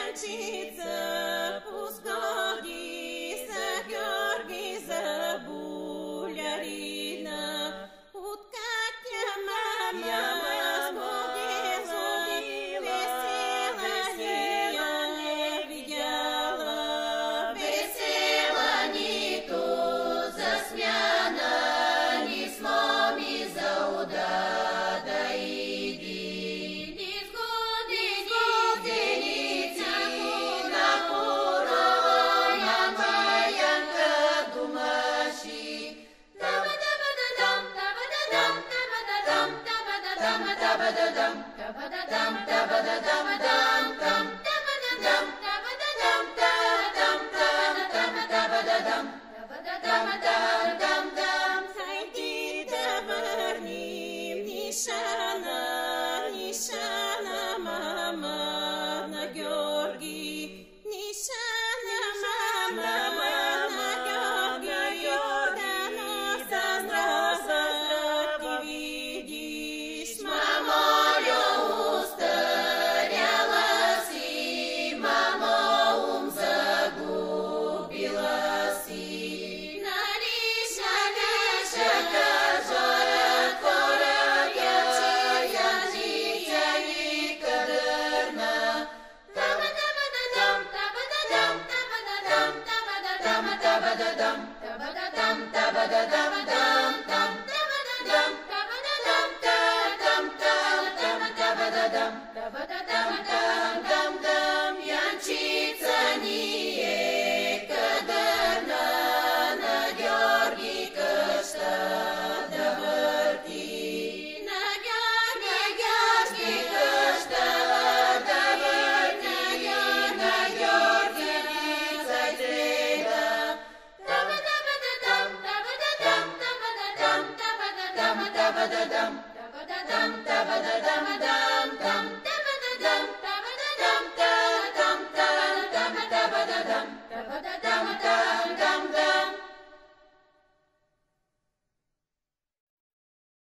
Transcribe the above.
янчица, пусгоди за Георги за булярина. От Катя мама сгодила, весела я не видяла. Весела нито за смяна, ни с моми за удада иди. Ни сгоди зеница на порона маянка думаши. Табадабададам, табададам, табададам, табададам, табададам, табададам, табададам, табададам, табададам, табададам, табададам, табададам. Хайди да върнем нишана, нишана мама на Георги. Нишана мама на Георги, да носа здрава ти видиш. Мамолю, устаряла си, мамо, ум загубила си. Нариша кажорът кораб, янчица никадърна. Табадабададам, табададам, табададам, табададам, табададам, табададам, табададам, табададам, табададам, табададам, янчица ни е кадърна, на Георги къща да върти. На Георги къща да върти, на Георги лица гледа. Табадабададам, табададам, табададам, табададам, табададам, табададам, табададам, табададам, табададам, табададам, табададам, табададам.